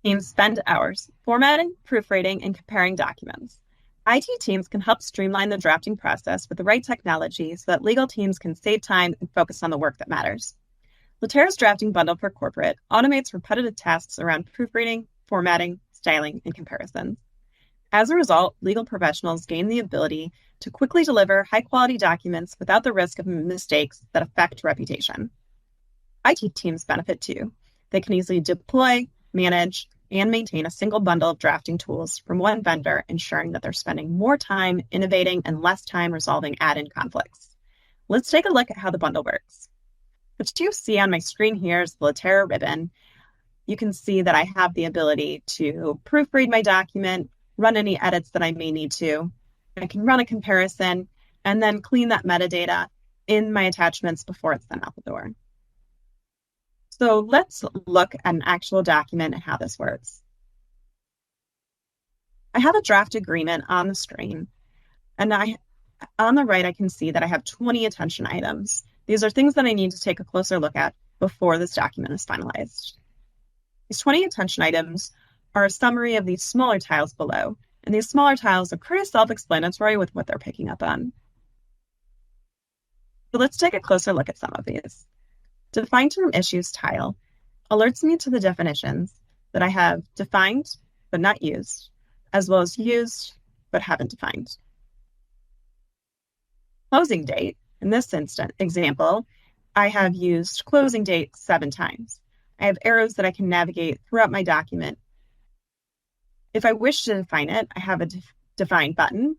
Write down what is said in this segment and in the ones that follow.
Teams spend hours formatting, proofreading, and comparing documents. IT teams can help streamline the drafting process with the right technology so that legal teams can save time and focus on the work that matters. Litera's drafting bundle for corporate automates repetitive tasks around proofreading, formatting, styling, and comparisons. As a result, legal professionals gain the ability to quickly deliver high-quality documents without the risk of mistakes that affect reputation. IT teams benefit too. They can easily deploy, manage, and maintain a single bundle of drafting tools from one vendor, ensuring that they're spending more time innovating and less time resolving add-in conflicts. Let's take a look at how the bundle works. What you see on my screen here is the Litera ribbon. You can see that I have the ability to proofread my document, run any edits that I may need to. I can run a comparison and then clean that metadata in my attachments before it's sent out the door. So let's look at an actual document and how this works. I have a draft agreement on the screen, and on the right, I can see that I have 20 attention items. These are things that I need to take a closer look at before this document is finalized. These 20 attention items are a summary of these smaller tiles below, and these smaller tiles are pretty self-explanatory with what they're picking up on. So let's take a closer look at some of these. Defined term issues tile alerts me to the definitions that I have defined but not used, as well as used but haven't defined. Closing date, in this example, I have used closing date 7 times. I have arrows that I can navigate throughout my document. If I wish to define it, I have a define button.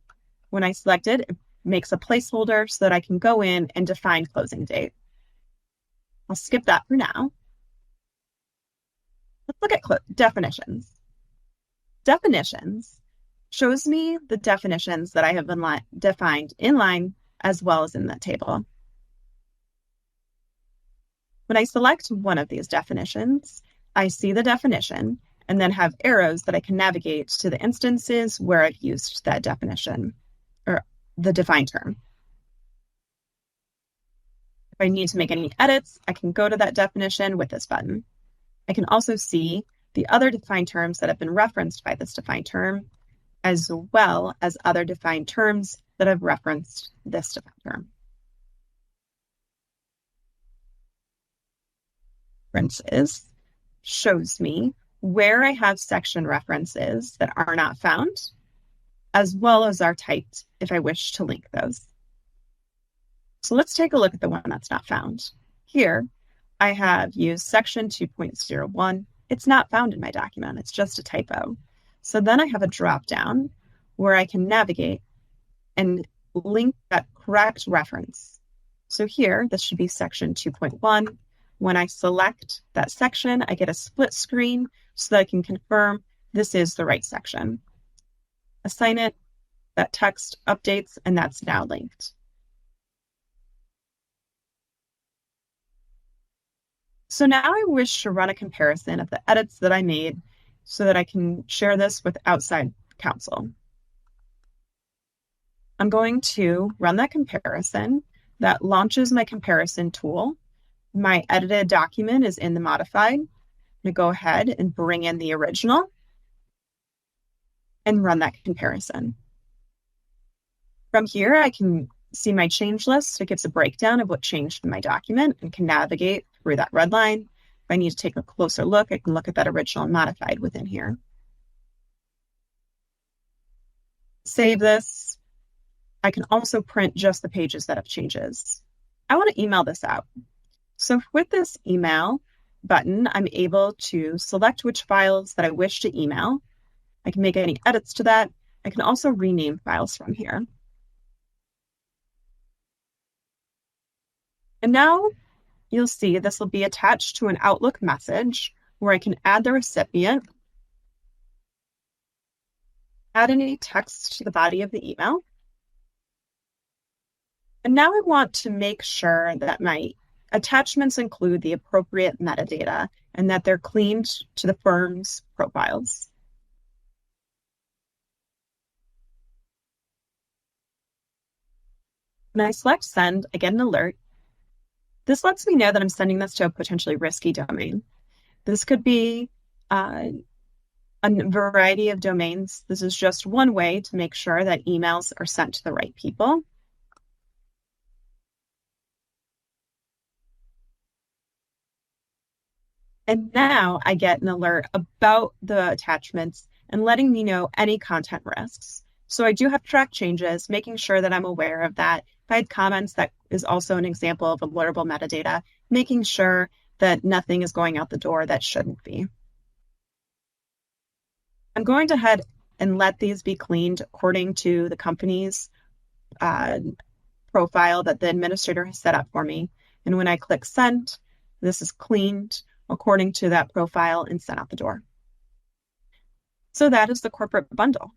When I select it, it makes a placeholder so that I can go in and define closing date. I'll skip that for now. Let's look at definitions. Definitions shows me the definitions that I have been defined in line as well as in the table. When I select one of these definitions, I see the definition and then have arrows that I can navigate to the instances where I've used that definition or the defined term. If I need to make any edits, I can go to that definition with this button. I can also see the other defined terms that have been referenced by this defined term, as well as other defined terms that have referenced this defined term. References shows me where I have section references that are not found, as well as are typed if I wish to link those. So let's take a look at the one that's not found. Here, I have used section 2.01. It's not found in my document. It's just a typo. So then I have a drop-down where I can navigate and link that correct reference. So here, this should be section 2.1. When I select that section, I get a split screen so that I can confirm this is the right section. Assign it, that text updates, and that's now linked. So now I wish to run a comparison of the edits that I made so that I can share this with outside counsel. I'm going to run that comparison. That launches my comparison tool. My edited document is in the modified. I'm going to go ahead and bring in the original and run that comparison. From here, I can see my change list. It gives a breakdown of what changed in my document and can navigate through that red line. If I need to take a closer look, I can look at that original and modified within here. Save this. I can also print just the pages that have changes. I want to email this out. So with this email button, I'm able to select which files that I wish to email. I can make any edits to that. I can also rename files from here. And now you'll see this will be attached to an Outlook message where I can add the recipient, add any text to the body of the email. And now I want to make sure that my attachments include the appropriate metadata and that they're cleaned to the firm's profiles. When I select send, I get an alert. This lets me know that I'm sending this to a potentially risky domain. This could be A variety of domains. This is just one way to make sure that emails are sent to the right people. And now I get an alert about the attachments and letting me know any content risks. So I do have to track changes, making sure that I'm aware of that. If I had comments, that is also an example of alertable metadata, making sure that nothing is going out the door that shouldn't be. I'm going to head and let these be cleaned according to the company's uh, profile that the administrator has set up for me. And when I click send, this is cleaned according to that profile and sent out the door. So that is the corporate bundle.